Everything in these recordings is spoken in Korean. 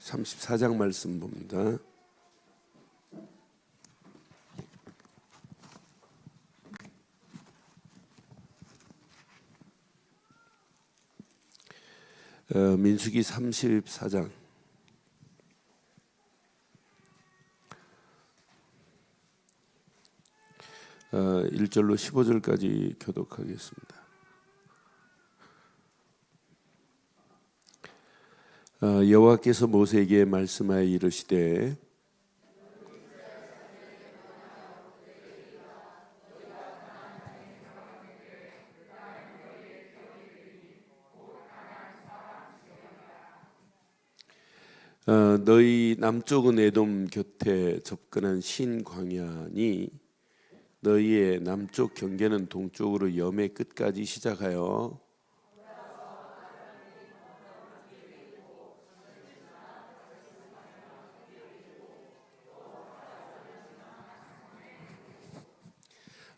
34장 말씀 봅니다. 민수기 34장 1절로 15절까지 교독하겠습니다. 여호와께서 모세에게 말씀하여 이르시되 너희 남쪽은 에돔 곁에 접근한 신 광야니 너희의 남쪽 경계는 동쪽으로 염의 끝까지 시작하여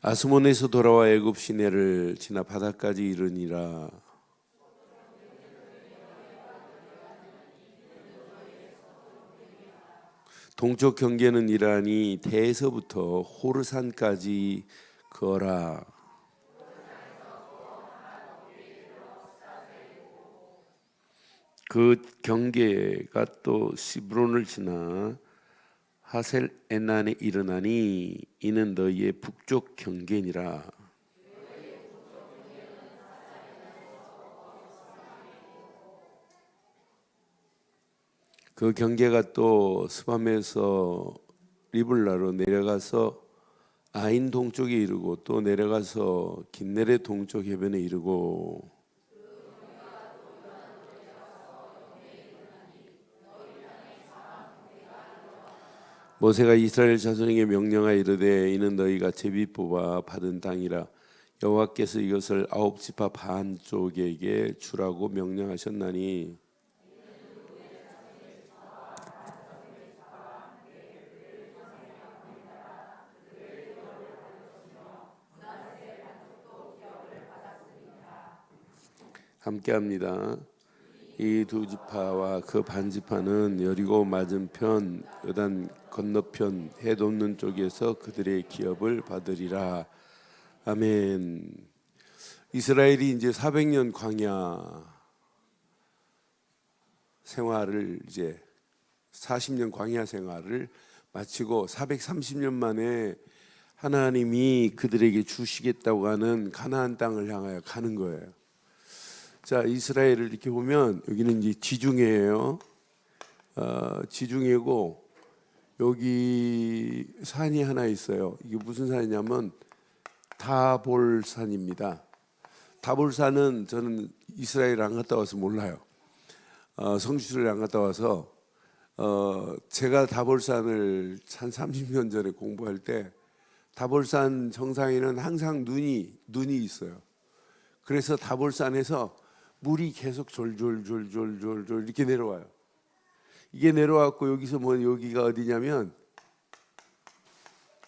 아스몬에서 돌아와 애굽 시내를 지나 바다까지 이르니라. 동쪽 경계는 이라니 대에서부터 호르산까지 거라. 그 경계가 또 시브론을 지나 하셀 에난에 이르나니 이는 너희의 북쪽 경계니라. 그 경계가 또 스밤에서 리블라로 내려가서 아인 동쪽에 이르고 또 내려가서 긴네레 동쪽 해변에 이르고 모세가 이스라엘 자손에게 명령하여 이르되 이는 너희가 제비 뽑아 받은 땅이라 여호와께서 이것을 9지파 반쪽에게 주라고 명령하셨나니 함께합니다. 이 두 지파와 그 반지파는 여리고 맞은편 요단 건너편 해 돋는 쪽에서 그들의 기업을 받으리라. 아멘. 이스라엘이 이제 400년 광야 생활을 이제 40년 광야 생활을 마치고 430년 만에 하나님이 그들에게 주시겠다고 하는 가나안 땅을 향하여 가는 거예요. 자, 이스라엘을 이렇게 보면 여기는 이제 지중해예요. 지중해고 여기 산이 하나 있어요. 이게 무슨 산이냐면 다볼산입니다. 다볼산은 저는 이스라엘 안 갔다 와서 몰라요. 성지순례 안 갔다 와서 제가 다볼산을 한 30년 전에 공부할 때 다볼산 정상에는 항상 눈이 있어요. 그래서 다볼산에서 물이 계속 졸졸 이렇게 내려와요. 이게 내려왔고 여기서 뭐 여기가 어디냐면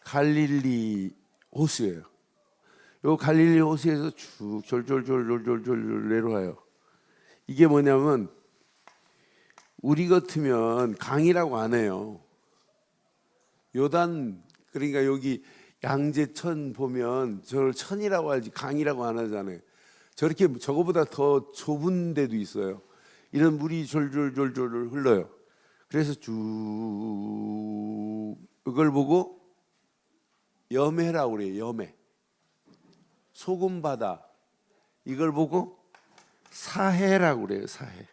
갈릴리 호수예요. 요 갈릴리 호수에서 쭉 졸졸 내려와요. 이게 뭐냐면 우리 같으면 강이라고 안 해요. 요단 그러니까 여기 양재천 보면 저를 천이라고 하지 강이라고 안 하잖아요. 저렇게 저거보다 더 좁은 데도 있어요. 이런 물이 졸졸 흘러요. 그래서 쭉 이걸 보고 염해라고 그래요. 염해. 소금바다. 이걸 보고 사해라고 그래요. 사해.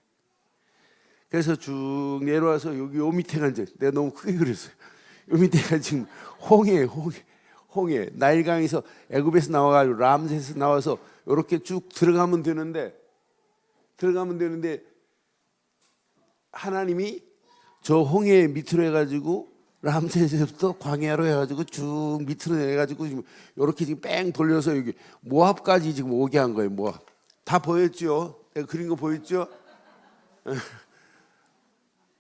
그래서 쭉 내려와서 여기 요 밑에가 이제 내가 너무 크게 그렸어요. 요 밑에가 지금 홍해. 나일강에서 애굽에서 나와가지고 람세에서 나와서 이렇게 쭉 들어가면 되는데 하나님이 저 홍해 밑으로 해가지고 람세에서부터 광야로 해가지고 쭉 밑으로 해가지고 지금 이렇게 지금 뺑 돌려서 여기 모압까지 지금 오게 한 거예요. 모압 다 보였죠? 내가 그린 거 보였죠?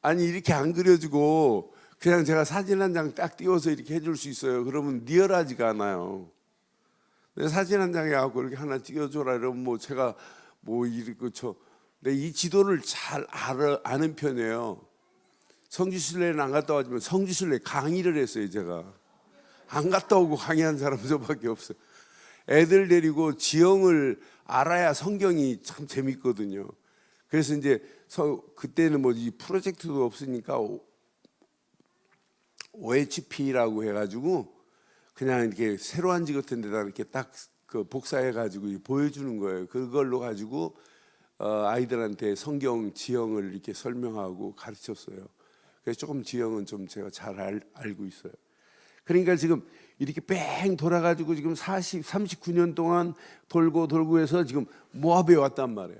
아니 이렇게 안 그려지고 그냥 제가 사진 한 장 딱 띄워서 이렇게 해줄 수 있어요. 그러면 리얼하지가 않아요. 내 사진 한 장에 하고 이렇게 하나 찍어줘라 이러면 뭐 제가 뭐 이렇게 근데 이 지도를 잘 아는 편이에요. 성지순례는 안 갔다 왔지만 성지순례 강의를 했어요. 제가 안 갔다 오고 강의한 사람 저밖에 없어요. 애들 데리고 지형을 알아야 성경이 참 재밌거든요. 그래서 이제 그때는 뭐 이 프로젝트도 없으니까 OHP라고 해가지고 그냥 이렇게 세로안지 같은 데다 이렇게 딱 그 복사해가지고 보여주는 거예요. 그걸로 가지고 아이들한테 성경 지형을 이렇게 설명하고 가르쳤어요. 그래서 조금 지형은 좀 제가 잘 알고 있어요. 그러니까 지금 이렇게 뺑 돌아가지고 지금 39년 동안 돌고 해서 지금 모압에 왔단 말이에요.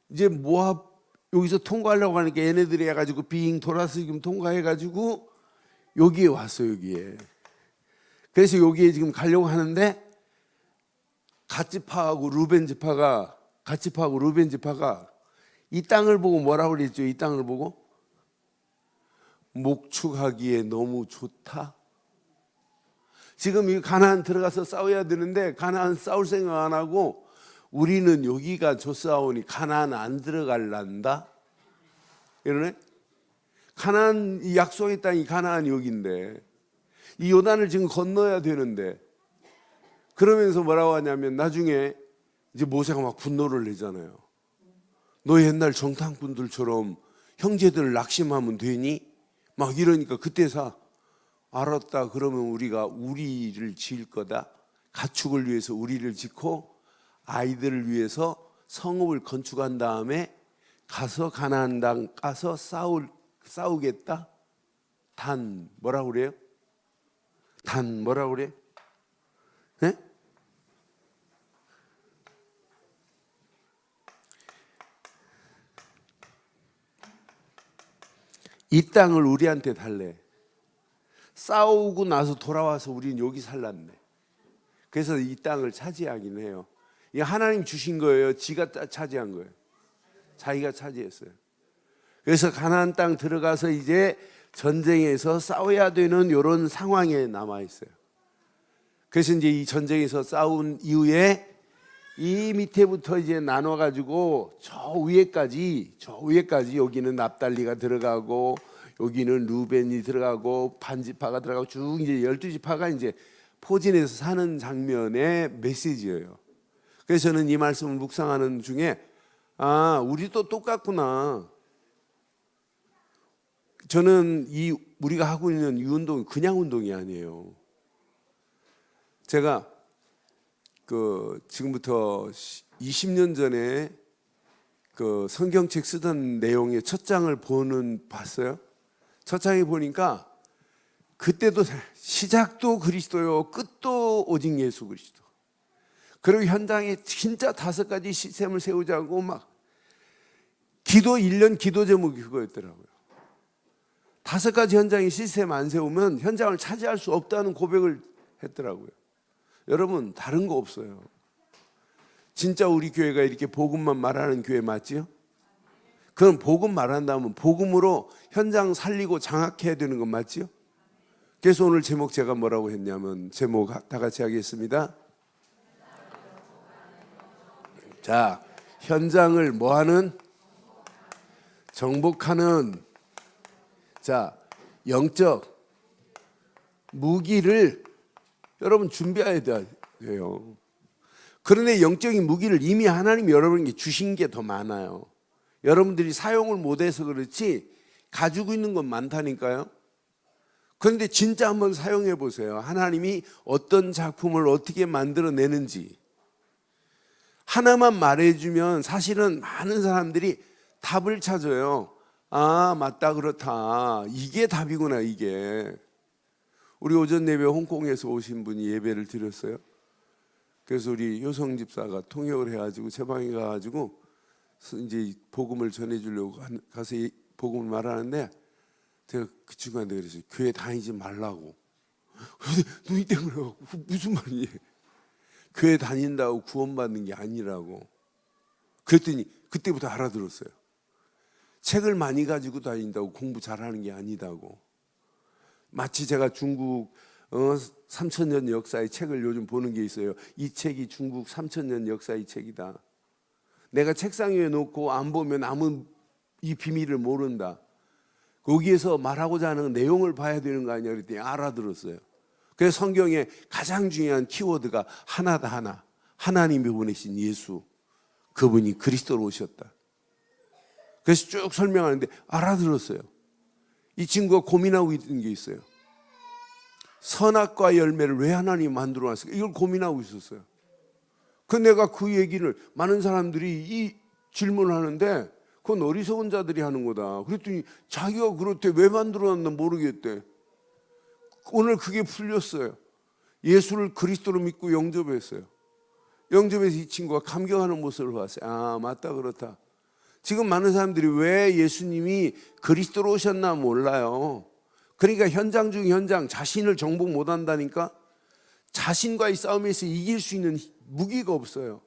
이제 모압 여기서 통과하려고 하니까 얘네들이 해가지고 빙 돌아서 지금 통과해가지고 여기에 왔어요. 여기에. 그래서 여기에 지금 가려고 하는데 갓지파하고 루벤 지파가 이 땅을 보고 뭐라고 그랬죠? 이 땅을 보고 목축하기에 너무 좋다. 지금 이 가나안 들어가서 싸워야 되는데 가나안 싸울 생각 안 하고 우리는 여기가 좋사오니 가나안 안 들어갈란다. 이러네. 가나안 이 약속의 땅이 가나안 여기인데 이 요단을 지금 건너야 되는데 그러면서 뭐라고 하냐면 나중에 이제 모세가 막 분노를 내잖아요. 너 옛날 정탐꾼들처럼 형제들을 낙심하면 되니? 막 이러니까 그때서 알았다. 그러면 우리가 우리를 지을 거다. 가축을 위해서 우리를 짓고 아이들을 위해서 성읍을 건축한 다음에 가서 가나안 땅 가서 싸우겠다. 단 뭐라고 그래요? 단 뭐라고 그래? 네? 이 땅을 우리한테 달래. 싸우고 나서 돌아와서 우리는 여기 살랐네. 그래서 이 땅을 차지하긴 해요. 이 하나님 주신 거예요. 지가 차지한 거예요. 자기가 차지했어요. 그래서 가나안 땅 들어가서 이제 전쟁에서 싸워야 되는 이런 상황에 남아 있어요. 그래서 이제 이 전쟁에서 싸운 이후에 이 밑에부터 이제 나눠 가지고 저 위에까지 여기는 납달리가 들어가고 여기는 루벤이 들어가고 반지파가 들어가고 쭉 이제 12지파가 이제 포진해서 사는 장면의 메시지예요. 그래서 저는 이 말씀을 묵상하는 중에 우리도 똑같구나. 저는 우리가 하고 있는 이 운동이 그냥 운동이 아니에요. 제가 지금부터 20년 전에 성경책 쓰던 내용의 첫 장을 봤어요. 첫 장에 보니까 그때도 시작도 그리스도요, 끝도 오직 예수 그리스도. 그리고 현장에 진짜 5가지 시스템을 세우자고 막 기도 1년 기도 제목이 그거였더라고요. 5가지 현장의 시스템 안 세우면 현장을 차지할 수 없다는 고백을 했더라고요. 여러분 다른 거 없어요. 진짜 우리 교회가 이렇게 복음만 말하는 교회 맞지요? 그럼 복음 말한다면 복음으로 현장 살리고 장악해야 되는 건 맞지요? 그래서 오늘 제목 제가 뭐라고 했냐면 제목 다 같이 하겠습니다. 자, 현장을 뭐하는? 정복하는 자, 영적 무기를 여러분 준비해야 돼요. 그런데 영적인 무기를 이미 하나님이 여러분에게 주신 게 더 많아요. 여러분들이 사용을 못해서 그렇지 가지고 있는 건 많다니까요. 그런데 진짜 한번 사용해 보세요. 하나님이 어떤 작품을 어떻게 만들어내는지 하나만 말해주면 사실은 많은 사람들이 답을 찾아요. 맞다, 그렇다. 이게 답이구나, 이게. 우리 오전 예배 홍콩에서 오신 분이 예배를 드렸어요. 그래서 우리 효성 집사가 통역을 해가지고 제 방에 가가지고 이제 복음을 전해주려고 가서 복음을 말하는데 제가 그 친구한테 그랬어요. 교회 다니지 말라고. 눈이 땡그래갖고 무슨 말이에요? 교회 다닌다고 구원받는 게 아니라고. 그랬더니 그때부터 알아들었어요. 책을 많이 가지고 다닌다고 공부 잘하는 게 아니다고. 마치 제가 중국 3000년 역사의 책을 요즘 보는 게 있어요. 이 책이 중국 3000년 역사의 책이다. 내가 책상 위에 놓고 안 보면 아무 이 비밀을 모른다. 거기에서 말하고자 하는 내용을 봐야 되는 거 아니냐 그랬더니 알아들었어요. 그래서 성경에 가장 중요한 키워드가 하나다 하나. 하나님이 보내신 예수. 그분이 그리스도로 오셨다. 그래서 쭉 설명하는데 알아들었어요. 이 친구가 고민하고 있는 게 있어요. 선악과 열매를 왜 하나님이 만들어 놨을까? 이걸 고민하고 있었어요. 내가 그 얘기를 많은 사람들이 이 질문을 하는데 그건 어리석은 자들이 하는 거다. 그랬더니 자기가 그렇대. 왜 만들어 놨나 모르겠대. 오늘 그게 풀렸어요. 예수를 그리스도로 믿고 영접했어요. 영접해서 이 친구가 감격하는 모습을 봤어요. 아, 맞다, 그렇다. 지금 많은 사람들이 왜 예수님이 그리스도로 오셨나 몰라요. 그러니까 현장 중 현장 자신을 정복 못한다니까. 자신과의 싸움에서 이길 수 있는 무기가 없어요.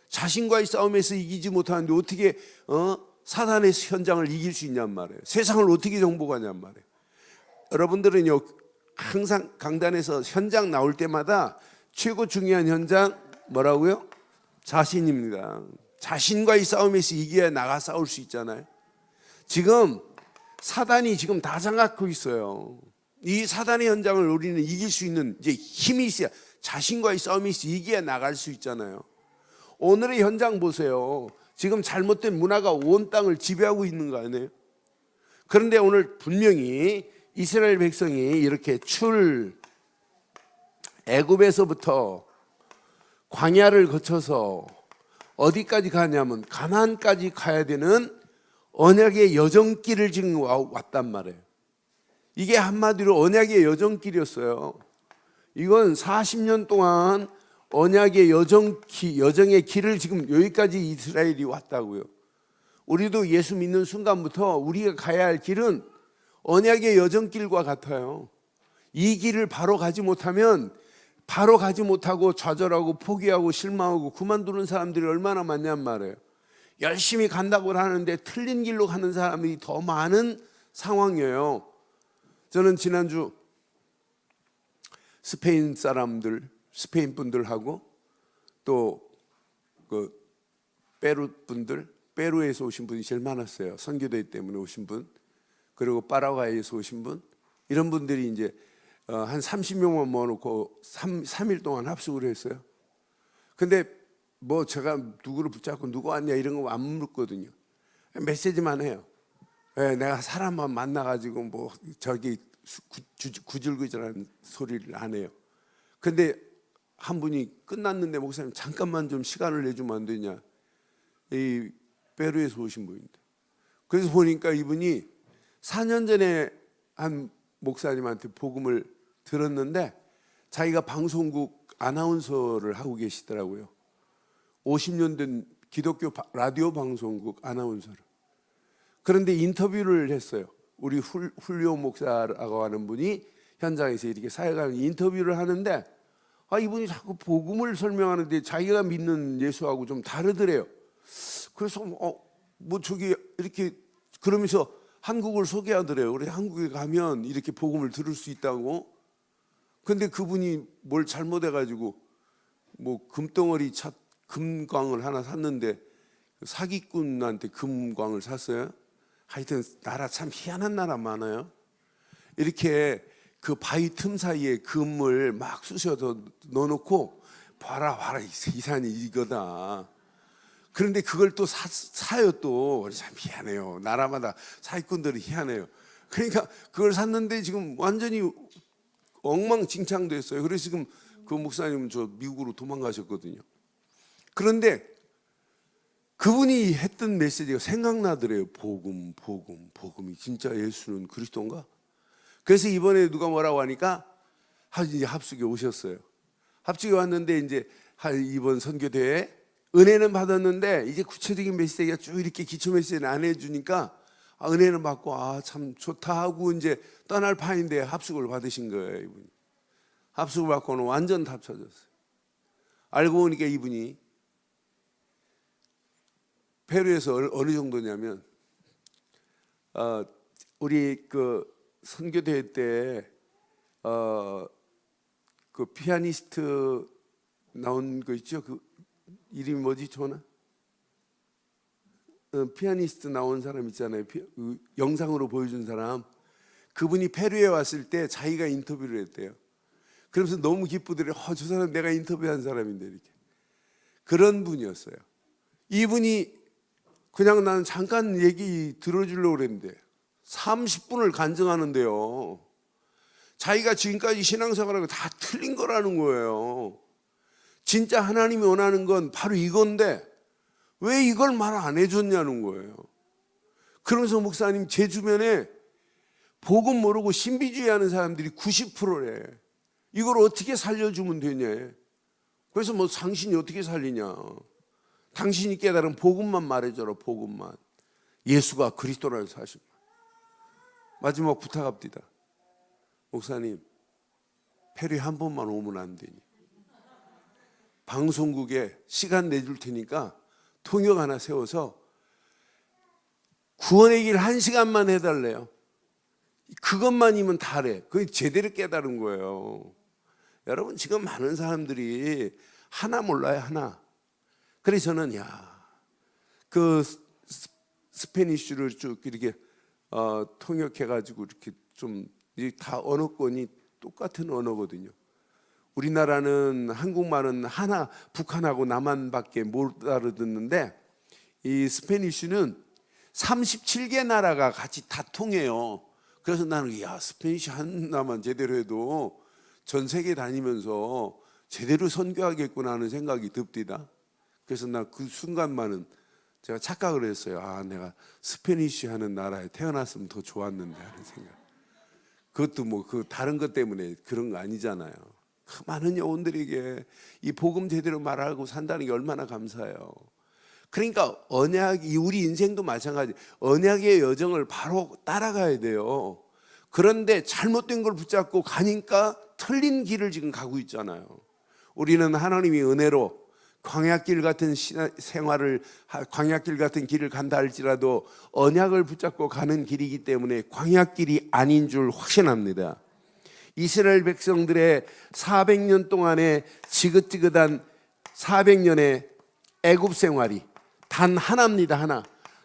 자신과의 싸움에서 이기지 못하는데 어떻게 사단의 현장을 이길 수 있냔 말이에요. 세상을 어떻게 정복하냔 말이에요. 여러분들은요, 항상 강단에서 현장 나올 때마다 최고 중요한 현장 뭐라고요? 자신입니다. 자신과의 싸움에서 이겨야 나가 싸울 수 있잖아요. 지금 사단이 지금 다 장악하고 있어요. 이 사단의 현장을 우리는 이길 수 있는 이제 힘이 있어야 자신과의 싸움에서 이겨야 나갈 수 있잖아요. 오늘의 현장 보세요. 지금 잘못된 문화가 온 땅을 지배하고 있는 거 아니에요? 그런데 오늘 분명히 이스라엘 백성이 이렇게 애굽에서부터 광야를 거쳐서 어디까지 가냐면 가나안까지 가야 되는 언약의 여정길을 지금 왔단 말이에요. 이게 한마디로 언약의 여정길이었어요. 이건 40년 동안 언약의 여정의 길을 지금 여기까지 이스라엘이 왔다고요. 우리도 예수 믿는 순간부터 우리가 가야 할 길은 언약의 여정길과 같아요. 이 길을 바로 가지 못하고 좌절하고 포기하고 실망하고 그만두는 사람들이 얼마나 많냔 말이에요. 열심히 간다고 하는데 틀린 길로 가는 사람이 더 많은 상황이에요. 저는 지난주 스페인 분들하고 또 그 페루 분들, 페루에서 오신 분이 제일 많았어요. 선교대 때문에 오신 분, 그리고 파라과이에서 오신 분, 이런 분들이 이제 한 30명만 모아놓고 3일 동안 합숙을 했어요. 근데 뭐 제가 누구를 붙잡고 누구 왔냐 이런 거 안 묻거든요. 메시지만 해요. 내가 사람만 만나가지고 뭐 저기 구질구질한 소리를 안 해요. 근데 한 분이 끝났는데 목사님 잠깐만 좀 시간을 내주면 안 되냐. 이 페루에서 오신 분인데. 그래서 보니까 이분이 4년 전에 한 목사님한테 복음을 들었는데 자기가 방송국 아나운서를 하고 계시더라고요. 50년 된 기독교 라디오 방송국 아나운서를. 그런데 인터뷰를 했어요. 우리 훌리오 목사라고 하는 분이 현장에서 이렇게 사역하는 인터뷰를 하는데 이분이 자꾸 복음을 설명하는데 자기가 믿는 예수하고 좀 다르더래요. 그래서 뭐 저기 이렇게 그러면서 한국을 소개하더래요. 그래서 한국에 가면 이렇게 복음을 들을 수 있다고. 근데 그분이 뭘 잘못해가지고 뭐 금덩어리 금광을 하나 샀는데 사기꾼한테 금광을 샀어요. 하여튼 나라 참 희한한 나라 많아요. 이렇게 그 바위 틈 사이에 금을 막 쑤셔서 넣어놓고 봐라 이 산이 이거다. 그런데 그걸 또 사요 또. 참 희한해요. 나라마다 사기꾼들이 희한해요. 그러니까 그걸 샀는데 지금 완전히 엉망진창됐어요. 그래서 지금 그 목사님은 저 미국으로 도망가셨거든요. 그런데 그분이 했던 메시지가 생각나더래요. 복음이 진짜 예수는 그리스도인가? 그래서 이번에 누가 뭐라고 하니까 이제 합숙에 오셨어요. 합숙에 왔는데 이제 이번 선교대회 은혜는 받았는데 이제 구체적인 메시지가 쭉 이렇게 기초 메시지는 안 해주니까 은혜는 받고 참 좋다 하고 이제 떠날 판인데 합숙을 받으신 거예요. 이분이 합숙을 받고는 완전 답쳐졌어요. 알고 보니까 이분이 페루에서 어느 정도냐면 우리 그 선교대회 때 그 피아니스트 나온 거 있죠? 그 이름이 뭐지, 조나? 피아니스트 나온 사람 있잖아요. 영상으로 보여준 사람. 그분이 페루에 왔을 때 자기가 인터뷰를 했대요. 그러면서 너무 기쁘더래요. 저 사람 내가 인터뷰한 사람인데 이렇게. 그런 분이었어요. 이분이 그냥 나는 잠깐 얘기 들어주려고 그랬는데 30분을 간증하는데요. 자기가 지금까지 신앙생활하고 다 틀린 거라는 거예요. 진짜 하나님이 원하는 건 바로 이건데 왜 이걸 말 안 해줬냐는 거예요. 그러면서 목사님, 제 주변에 복음 모르고 신비주의하는 사람들이 90%래. 이걸 어떻게 살려주면 되냐. 그래서 뭐 당신이 어떻게 살리냐. 당신이 깨달은 복음만 말해줘라. 복음만. 예수가 그리스도라는 사실. 마지막 부탁합니다. 목사님, 페루에 한 번만 오면 안 되니? 방송국에 시간 내줄 테니까 통역 하나 세워서 구원의 길 1시간만 해달래요. 그것만이면 다래. 그게 제대로 깨달은 거예요. 여러분, 지금 많은 사람들이 하나 몰라요, 하나. 그래서 저는 그 스페니쉬를 쭉 이렇게 통역해가지고 이렇게 좀 다 언어권이 똑같은 언어거든요. 우리나라는 한국말은 하나, 북한하고 남한밖에 못 알아듣는데 이 스페니쉬는 37개 나라가 같이 다 통해요. 그래서 나는 스페니쉬 하나만 제대로 해도 전 세계 다니면서 제대로 선교하겠구나 하는 생각이 듭디다. 그래서 나 그 순간만은 제가 착각을 했어요. 내가 스페니쉬 하는 나라에 태어났으면 더 좋았는데 하는 생각. 그것도 뭐 그 다른 것 때문에 그런 거 아니잖아요. 그 많은 영혼들에게 이 복음 제대로 말하고 산다는 게 얼마나 감사해요. 그러니까 언약이, 우리 인생도 마찬가지. 언약의 여정을 바로 따라가야 돼요. 그런데 잘못된 걸 붙잡고 가니까 틀린 길을 지금 가고 있잖아요. 우리는 하나님이 은혜로 광야길 같은 생활을, 광야길 같은 길을 간다 할지라도 언약을 붙잡고 가는 길이기 때문에 광야길이 아닌 줄 확신합니다. 이스라엘 백성들의 400년 동안의 지긋지긋한 400년의 애굽 생활이 단 하나입니다. 하나.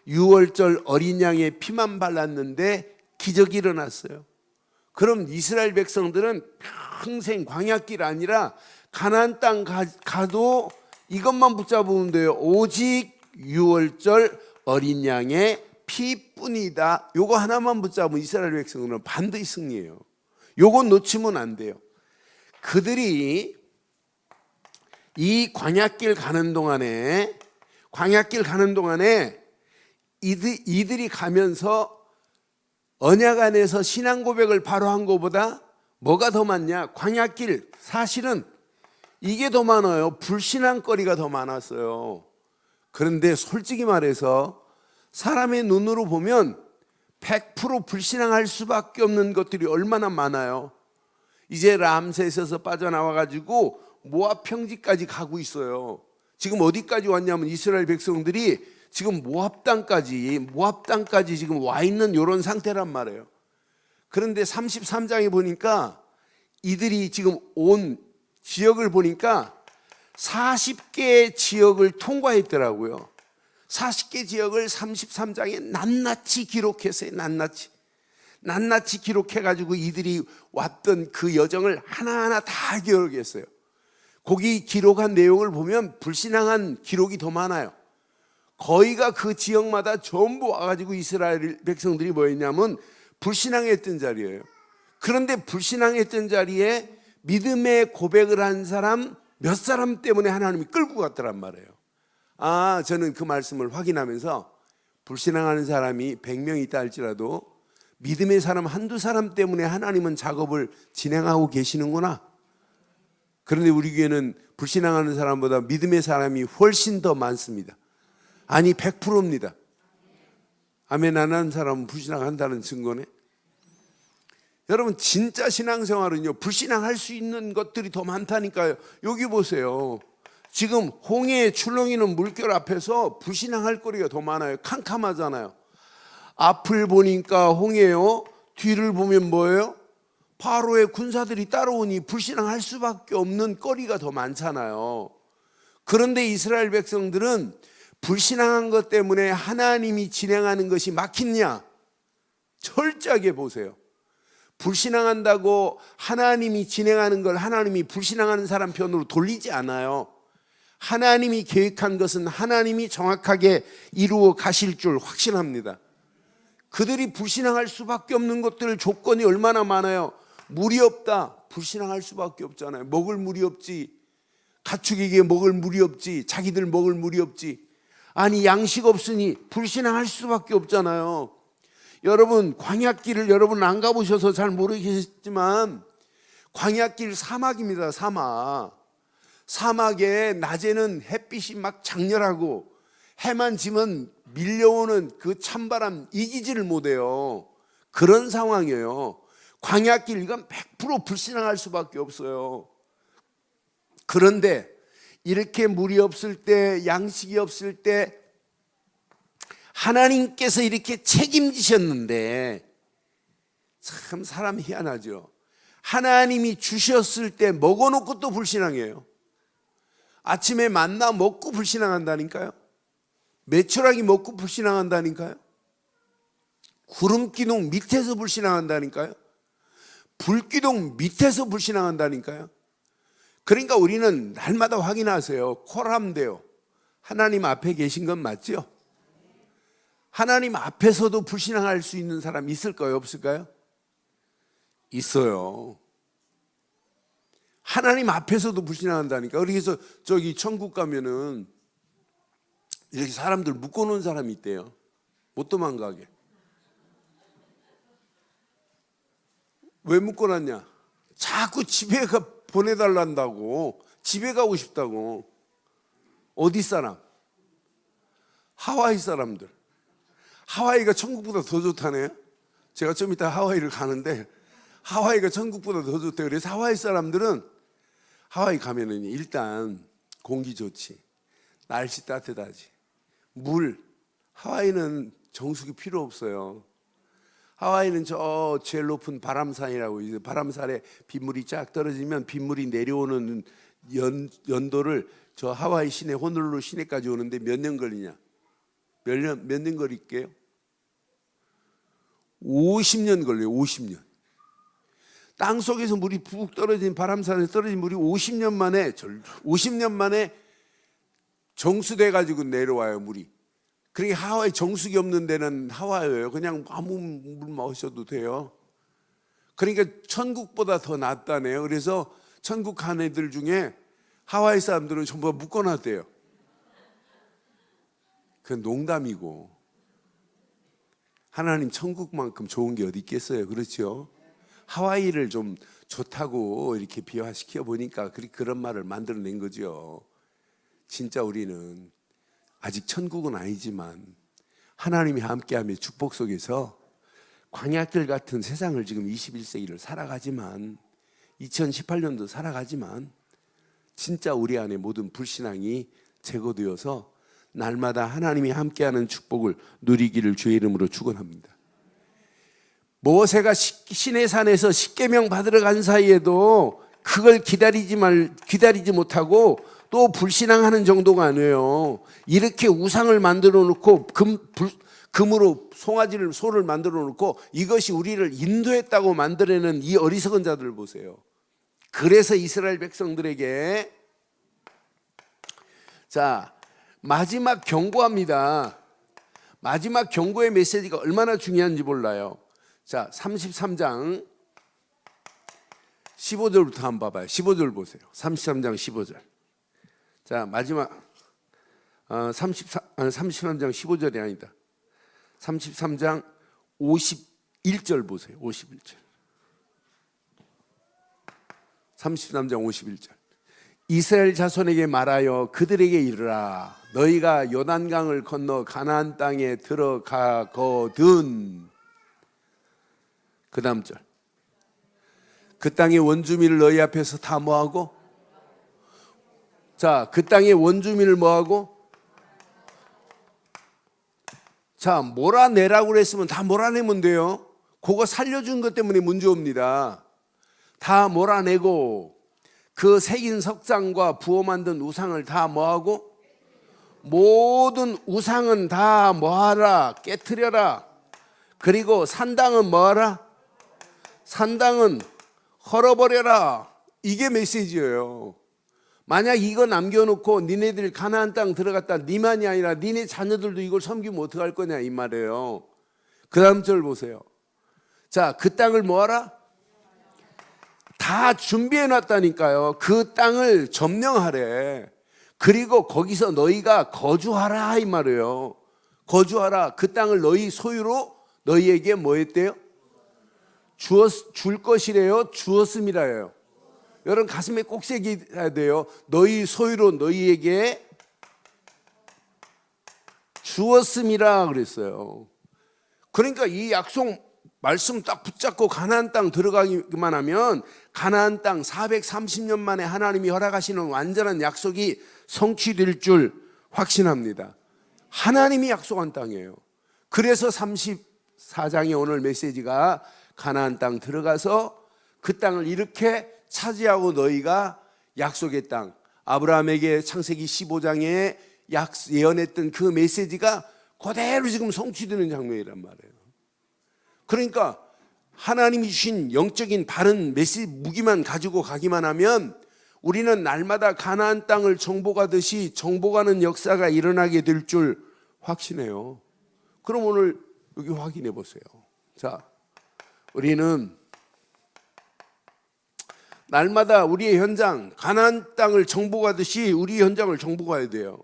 6월절 어린 양의 피만 발랐는데 기적이 일어났어요. 그럼 이스라엘 백성들은 평생 광야길 아니라 가나안 땅 가도 이것만 붙잡으면 돼요. 오직 6월절 어린 양의 피뿐이다. 요거 하나만 붙잡으면 이스라엘 백성들은 반드시 승리해요. 요거 놓치면 안 돼요. 그들이 이 광야길 가는 동안에 이들이 가면서 언약 안에서 신앙 고백을 바로 한 것보다 뭐가 더 많냐? 광야길, 사실은 이게 더 많아요. 불신앙거리가 더 많았어요. 그런데 솔직히 말해서 사람의 눈으로 보면 100% 불신앙할 수밖에 없는 것들이 얼마나 많아요. 이제 람셋에서 빠져나와가지고 모압 평지까지 가고 있어요. 지금 어디까지 왔냐면 이스라엘 백성들이 지금 모압 땅까지 지금 와 있는 이런 상태란 말이에요. 그런데 33장에 보니까 이들이 지금 온 지역을 보니까 40개의 지역을 통과했더라고요. 40개 지역을 33장에 낱낱이 기록했어요. 낱낱이 기록해가지고 이들이 왔던 그 여정을 하나하나 다 기록했어요. 거기 기록한 내용을 보면 불신앙한 기록이 더 많아요. 거의가 그 지역마다 전부 와가지고 이스라엘 백성들이 뭐였냐면 불신앙했던 자리예요. 그런데 불신앙했던 자리에 믿음의 고백을 한 사람 몇 사람 때문에 하나님이 끌고 갔더란 말이에요. 저는 그 말씀을 확인하면서 불신앙하는 사람이 100명 있다 할지라도 믿음의 사람 한두 사람 때문에 하나님은 작업을 진행하고 계시는구나. 그런데 우리 교회는 불신앙하는 사람보다 믿음의 사람이 훨씬 더 많습니다. 아니 100%입니다. 아멘 안 하는 사람은 불신앙한다는 증거네. 여러분 진짜 신앙생활은요 불신앙할 수 있는 것들이 더 많다니까요. 여기 보세요. 지금 홍해에 출렁이는 물결 앞에서 불신앙할 거리가 더 많아요. 캄캄하잖아요. 앞을 보니까 홍해요, 뒤를 보면 뭐예요? 바로의 군사들이 따라오니 불신앙할 수밖에 없는 거리가 더 많잖아요. 그런데 이스라엘 백성들은 불신앙한 것 때문에 하나님이 진행하는 것이 막히냐? 철저하게 보세요. 불신앙한다고 하나님이 진행하는 걸 하나님이 불신앙하는 사람 편으로 돌리지 않아요. 하나님이 계획한 것은 하나님이 정확하게 이루어 가실 줄 확신합니다. 그들이 불신앙할 수밖에 없는 것들 조건이 얼마나 많아요. 물이 없다. 불신앙할 수밖에 없잖아요. 먹을 물이 없지. 가축에게 먹을 물이 없지. 자기들 먹을 물이 없지. 아니 양식 없으니 불신앙할 수밖에 없잖아요. 여러분 광야길을 여러분 안 가보셔서 잘 모르겠지만 광야길 사막입니다. 사막에 낮에는 햇빛이 막 장렬하고 해만 지면 밀려오는 그 찬바람 이기지를 못해요. 그런 상황이에요. 광야길 이건 100% 불신앙할 수밖에 없어요. 그런데 이렇게 물이 없을 때 양식이 없을 때 하나님께서 이렇게 책임지셨는데 참 사람 희한하죠. 하나님이 주셨을 때 먹어놓고 또 불신앙해요. 아침에 만나 먹고 불신앙한다니까요. 메추라기 먹고 불신앙한다니까요. 구름기둥 밑에서 불신앙한다니까요. 불기둥 밑에서 불신앙한다니까요. 그러니까 우리는 날마다 확인하세요. 코람데요. 하나님 앞에 계신 건 맞죠? 하나님 앞에서도 불신앙할 수 있는 사람 있을까요? 없을까요? 있어요. 하나님 앞에서도 불신앙한다니까. 그래서 저기 천국 가면은 이렇게 사람들 묶어놓은 사람이 있대요. 못 도망가게. 왜 묶어놨냐? 자꾸 집에 보내달란다고. 집에 가고 싶다고. 어디 사람? 하와이 사람들. 하와이가 천국보다 더 좋다네요. 제가 좀 이따 하와이를 가는데 하와이가 천국보다 더 좋대요. 그래서 하와이 사람들은 하와이 가면은 일단 공기 좋지, 날씨 따뜻하지, 물, 하와이는 정수기 필요 없어요. 하와이는 저 제일 높은 바람산이라고, 이제 바람산에 빗물이 쫙 떨어지면 빗물이 내려오는 연도를 저 하와이 시내, 호놀룰루 시내까지 오는데 몇 년 걸리냐? 몇 년 걸릴게요? 50년 걸려요. 50년. 땅 속에서 물이 푹 떨어진, 바람산에서 떨어진 물이 50년 만에 정수돼 가지고 내려와요. 물이. 그러니까 하와이 정수기 없는 데는 하와이예요. 그냥 아무 물 마셔도 돼요. 그러니까 천국보다 더 낫다네요. 그래서 천국 간 애들 중에 하와이 사람들은 전부 묶어놨대요. 그건 농담이고, 하나님 천국만큼 좋은 게 어디 있겠어요. 그렇죠? 하와이를 좀 좋다고 이렇게 비화시켜 보니까 그런 말을 만들어낸 거죠. 진짜 우리는 아직 천국은 아니지만 하나님이 함께하며 축복 속에서 광야길 같은 세상을 지금 21세기를 살아가지만, 2018년도 살아가지만 진짜 우리 안에 모든 불신앙이 제거되어서 날마다 하나님이 함께하는 축복을 누리기를 주의 이름으로 축원합니다. 모세가 시내산에서 십계명 받으러 간 사이에도 그걸 기다리지 못하고 또 불신앙하는 정도가 아니에요. 이렇게 우상을 만들어 놓고 금으로 소를 만들어 놓고 이것이 우리를 인도했다고 만들어내는 이 어리석은 자들을 보세요. 그래서 이스라엘 백성들에게 자, 마지막 경고합니다. 마지막 경고의 메시지가 얼마나 중요한지 몰라요. 자, 33장 15절부터 한번 봐봐요. 15절 보세요. 33장 15절. 자, 마지막 33장 15절이 아니다. 33장 51절 보세요. 51절. 33장 51절. 이스라엘 자손에게 말하여 그들에게 이르라. 너희가 요단강을 건너 가나안 땅에 들어가거든. 그 다음 절. 그 땅의 원주민을 너희 앞에서 다 뭐하고? 자, 그 땅의 원주민을 뭐하고? 자, 몰아내라고 그랬으면 다 몰아내면 돼요. 그거 살려준 것 때문에 문제 옵니다. 다 몰아내고 그 새긴 석상과 부어 만든 우상을 다 뭐하고? 모든 우상은 다 뭐하라? 깨트려라. 그리고 산당은 뭐하라? 산당은 헐어버려라. 이게 메시지예요. 만약 이거 남겨놓고 니네들 가나안 땅 들어갔다 니만이 아니라 니네 자녀들도 이걸 섬기면 어떡할 거냐 이 말이에요. 그 다음 절 보세요. 자, 그 땅을 뭐하라? 다 준비해놨다니까요. 그 땅을 점령하래. 그리고 거기서 너희가 거주하라 이 말이에요. 거주하라. 그 땅을 너희 소유로 너희에게 뭐 했대요? 줄 것이래요? 주었음이라요. 여러분 가슴에 꼭 새겨야 돼요. 너희 소유로 너희에게 주었음이라 그랬어요. 그러니까 이 약속 말씀 딱 붙잡고 가나안 땅 들어가기만 하면 가나안 땅 430년 만에 하나님이 허락하시는 완전한 약속이 성취될 줄 확신합니다. 하나님이 약속한 땅이에요. 그래서 34장의 오늘 메시지가 가나안 땅 들어가서 그 땅을 이렇게 차지하고 너희가 약속의 땅, 아브라함에게 창세기 15장에 예언했던 그 메시지가 그대로 지금 성취되는 장면이란 말이에요. 그러니까 하나님이 주신 영적인 바른 메시지 무기만 가지고 가기만 하면 우리는 날마다 가나안 땅을 정복하듯이 정복하는 역사가 일어나게 될 줄 확신해요. 그럼 오늘 여기 확인해 보세요. 자, 우리는 날마다 우리의 현장, 가나안 땅을 정복하듯이 우리 현장을 정복해야 돼요.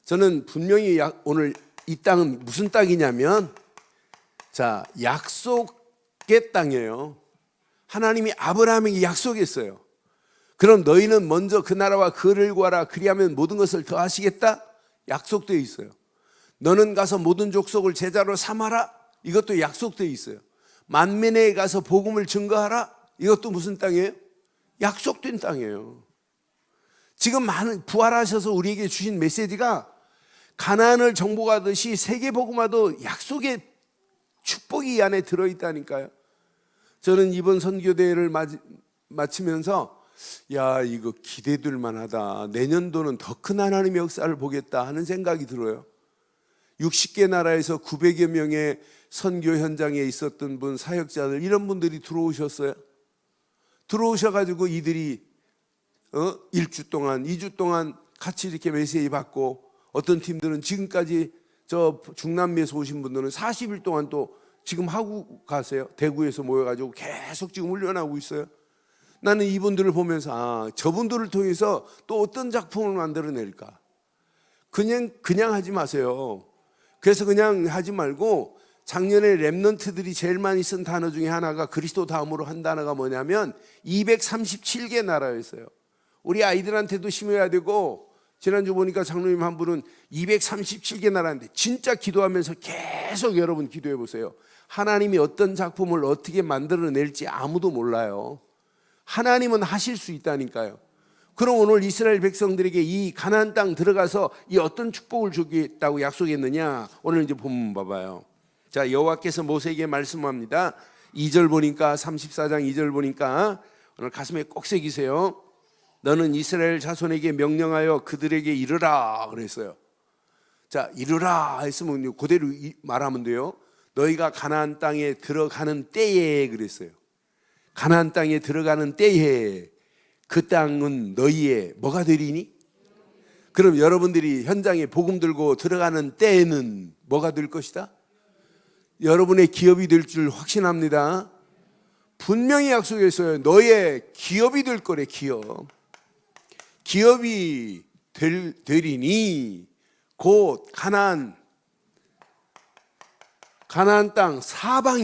저는 분명히 오늘 이 땅은 무슨 땅이냐면, 자, 약속의 땅이에요. 하나님이 아브라함에게 약속했어요. 그럼 너희는 먼저 그 나라와 그를 구하라. 그리하면 모든 것을 더하시겠다. 약속되어 있어요. 너는 가서 모든 족속을 제자로 삼아라. 이것도 약속되어 있어요. 만민에게 가서 복음을 증거하라. 이것도 무슨 땅이에요? 약속된 땅이에요. 지금 많은 부활하셔서 우리에게 주신 메시지가 가나안을 정복하듯이 세계 복음화도 약속의 축복이 이 안에 들어있다니까요. 저는 이번 선교대회를 마치면서 야, 이거 기대될 만하다. 내년도는 더 큰 하나님의 역사를 보겠다 하는 생각이 들어요. 60개 나라에서 900여 명의 선교 현장에 있었던 분, 사역자들, 이런 분들이 들어오셨어요. 들어오셔가지고 이들이 1주 동안, 2주 동안 같이 이렇게 메시지 받고, 어떤 팀들은 지금까지 저 중남미에서 오신 분들은 40일 동안 또 지금 하고 가세요. 대구에서 모여가지고 계속 지금 훈련하고 있어요. 나는 이분들을 보면서 아, 저분들을 통해서 또 어떤 작품을 만들어낼까. 그냥 하지 마세요. 그래서 그냥 하지 말고 작년에 랩런트들이 제일 많이 쓴 단어 중에 하나가 그리스도 다음으로 한 단어가 뭐냐면 237개 나라였어요. 우리 아이들한테도 심어야 되고, 지난주 보니까 장로님 한 분은 237개 나라인데 진짜 기도하면서 계속 여러분 기도해 보세요. 하나님이 어떤 작품을 어떻게 만들어낼지 아무도 몰라요. 하나님은 하실 수 있다니까요. 그럼 오늘 이스라엘 백성들에게 이 가나안 땅 들어가서 이 어떤 축복을 주겠다고 약속했느냐, 오늘 이제 본문 봐봐요. 자, 여호와께서 모세에게 말씀합니다. 2절 보니까, 34장 2절 보니까 오늘 가슴에 꼭 새기세요. 너는 이스라엘 자손에게 명령하여 그들에게 이르라 그랬어요. 자, 이르라 했으면 그대로 말하면 돼요. 너희가 가나안 땅에 들어가는 때에 그랬어요. 가나안 땅에 들어가는 때에 그 땅은 너희의 뭐가 되리니? 그럼 여러분들이 현장에 복음 들고 들어가는 때에는 뭐가 될 것이다? 여러분의 기업이 될 줄 확신합니다. 분명히 약속했어요. 너의 기업이 될 거래. 기업이 되리니 곧 가나안 땅 사방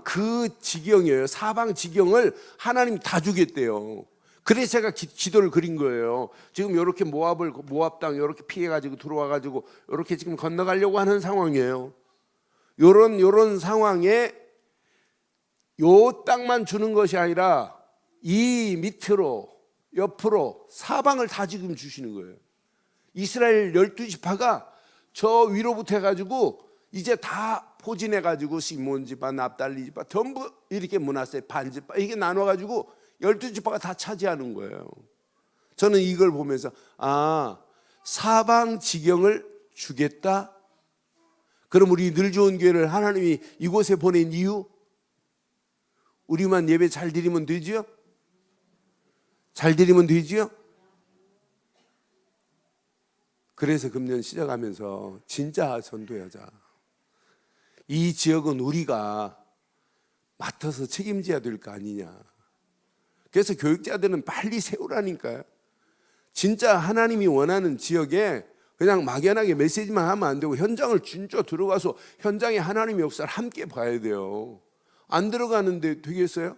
그 지경이에요. 사방 지경을 하나님이 다 주겠대요. 그래서 제가 지도를 그린 거예요. 지금 이렇게 모압 땅 이렇게 피해가지고 들어와가지고 이렇게 지금 건너가려고 하는 상황이에요. 요런 상황에 요 땅만 주는 것이 아니라 이 밑으로 옆으로 사방을 다 지금 주시는 거예요. 이스라엘 12지파가 저 위로부터 해가지고 이제 다 포진해가지고 시몬 지파, 납달리 지파 전부 이렇게 므낫세 반지파 이게 나눠가지고 12지파가 다 차지하는 거예요. 저는 이걸 보면서 아, 사방 지경을 주겠다. 그럼 우리 늘 좋은 교회를 하나님이 이곳에 보낸 이유? 우리만 예배 잘 드리면 되지요? 잘 드리면 되지요? 그래서 금년 시작하면서 진짜 전도하자. 이 지역은 우리가 맡아서 책임져야 될 거 아니냐. 그래서 교육자들은 빨리 세우라니까요. 진짜 하나님이 원하는 지역에 그냥 막연하게 메시지만 하면 안 되고 현장을 진짜 들어가서 현장에 하나님의 역사를 함께 봐야 돼요. 안 들어가는데 되겠어요?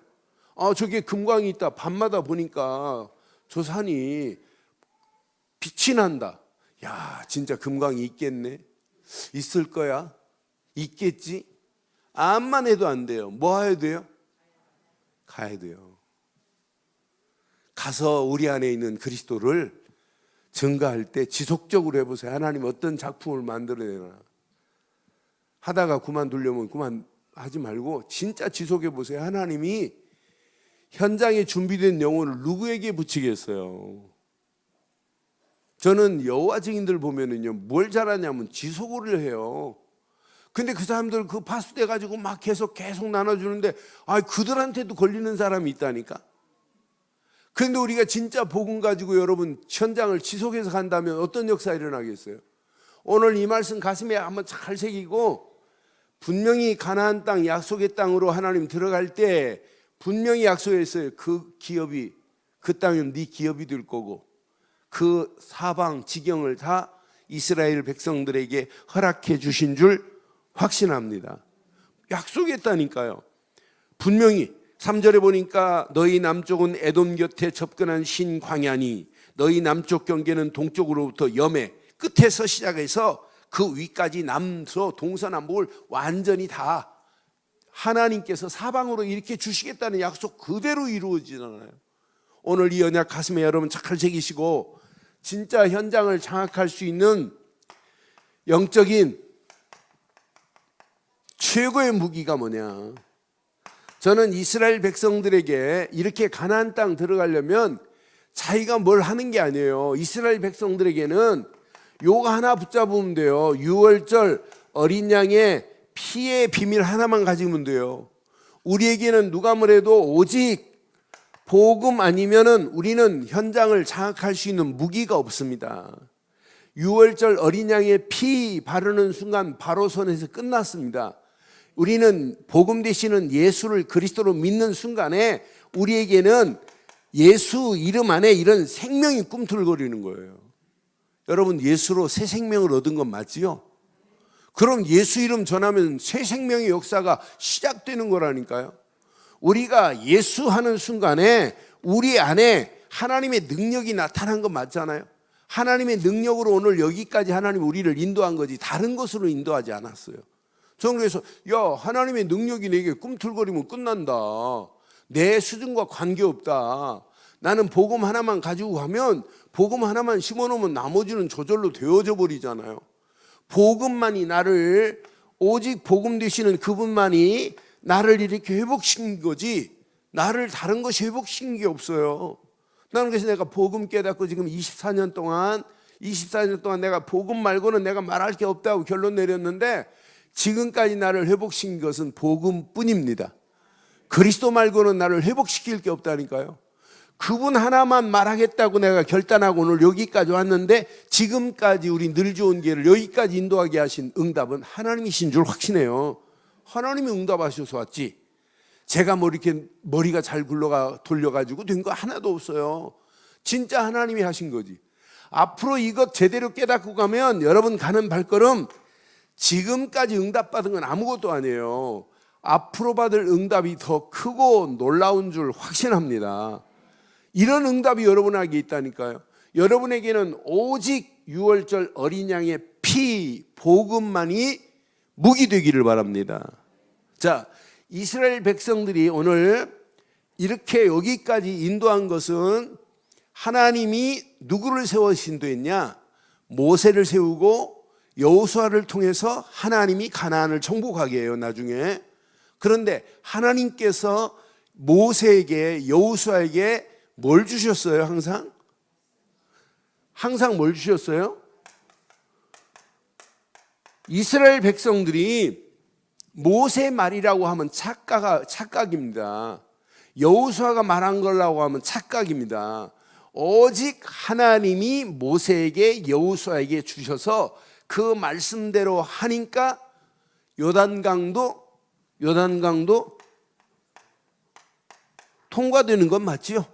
저게 금광이 있다. 밤마다 보니까 저 산이 빛이 난다. 야, 진짜 금광이 있겠네. 있을 거야. 있겠지. 암만 해도 안 돼요. 뭐 해야 돼요? 가야 돼요. 가서 우리 안에 있는 그리스도를 증거할 때 지속적으로 해보세요. 하나님 어떤 작품을 만들어내나. 하다가 그만두려면 그만하지 말고 진짜 지속해 보세요. 하나님이 현장에 준비된 영혼을 누구에게 붙이겠어요? 저는 여호와 증인들 보면은요, 뭘 잘하냐면 지속을 해요. 근데 그 사람들 그 파수돼 가지고 막 계속 나눠주는데 그들한테도 걸리는 사람이 있다니까. 그런데 우리가 진짜 복음 가지고 여러분 현장을 지속해서 간다면 어떤 역사가 일어나겠어요? 오늘 이 말씀 가슴에 한번 잘 새기고, 분명히 가나안 땅 약속의 땅으로 하나님 들어갈 때 분명히 약속했어요. 그 기업이, 그 땅은 네 기업이 될 거고 그 사방 지경을 다 이스라엘 백성들에게 허락해 주신 줄 확신합니다. 약속했다니까요. 분명히 3절에 보니까 너희 남쪽은 에돔 곁에 접근한 신광야니 너희 남쪽 경계는 동쪽으로부터 염해 끝에서 시작해서 그 위까지 남서 동서남북을 완전히 다 하나님께서 사방으로 이렇게 주시겠다는 약속 그대로 이루어지잖아요. 오늘 이 언약 가슴에 여러분 잘 새기시고 진짜 현장을 장악할 수 있는 영적인 최고의 무기가 뭐냐? 저는 이스라엘 백성들에게 이렇게 가나안 땅 들어가려면 자기가 뭘 하는 게 아니에요. 이스라엘 백성들에게는 요거 하나 붙잡으면 돼요. 유월절 어린 양의 피의 비밀 하나만 가지면 돼요. 우리에게는 누가 뭐래도 오직 복음 아니면은 우리는 현장을 장악할 수 있는 무기가 없습니다. 유월절 어린 양의 피 바르는 순간 바로 손에서 끝났습니다. 우리는 복음 되시는 예수를 그리스도로 믿는 순간에 우리에게는 예수 이름 안에 이런 생명이 꿈틀거리는 거예요. 여러분 예수로 새 생명을 얻은 건 맞지요? 그럼 예수 이름 전하면 새 생명의 역사가 시작되는 거라니까요. 우리가 예수 하는 순간에 우리 안에 하나님의 능력이 나타난 건 맞잖아요. 하나님의 능력으로 오늘 여기까지 하나님 우리를 인도한 거지 다른 것으로 인도하지 않았어요. 저는 그래서 하나님의 능력이 내게 꿈틀거리면 끝난다. 내 수준과 관계없다. 나는 복음 하나만 가지고 가면 복음 하나만 심어놓으면 나머지는 저절로 되어져 버리잖아요. 복음만이 나를, 오직 복음 되시는 그분만이 나를 이렇게 회복시킨 거지 나를 다른 것이 회복시킨 게 없어요. 나는 그래서 내가 복음 깨닫고 지금 24년 동안 내가 복음 말고는 내가 말할 게 없다고 결론 내렸는데 지금까지 나를 회복시킨 것은 복음뿐입니다. 그리스도 말고는 나를 회복시킬 게 없다니까요. 그분 하나만 말하겠다고 내가 결단하고 오늘 여기까지 왔는데 지금까지 우리 늘 좋은 교회를 여기까지 인도하게 하신 응답은 하나님이신 줄 확신해요. 하나님이 응답하셔서 왔지 제가 뭐 이렇게 머리가 잘 돌려가지고 된 거 하나도 없어요. 진짜 하나님이 하신 거지. 앞으로 이것 제대로 깨닫고 가면 여러분 가는 발걸음 지금까지 응답받은 건 아무것도 아니에요. 앞으로 받을 응답이 더 크고 놀라운 줄 확신합니다. 이런 응답이 여러분에게 있다니까요. 여러분에게는 오직 유월절 어린 양의 피, 복음만이 무기 되기를 바랍니다. 자, 이스라엘 백성들이 오늘 이렇게 여기까지 인도한 것은 하나님이 누구를 세워서 인도했냐? 모세를 세우고 여호수아를 통해서 하나님이 가나안을 정복하게 해요, 나중에. 그런데 하나님께서 모세에게, 여호수아에게 뭘 주셨어요, 항상? 항상 뭘 주셨어요? 이스라엘 백성들이 모세 말이라고 하면 착각입니다. 여호수아가 말한 거라고 하면 착각입니다. 오직 하나님이 모세에게 여호수아에게 주셔서 그 말씀대로 하니까 요단강도 통과되는 건 맞지요?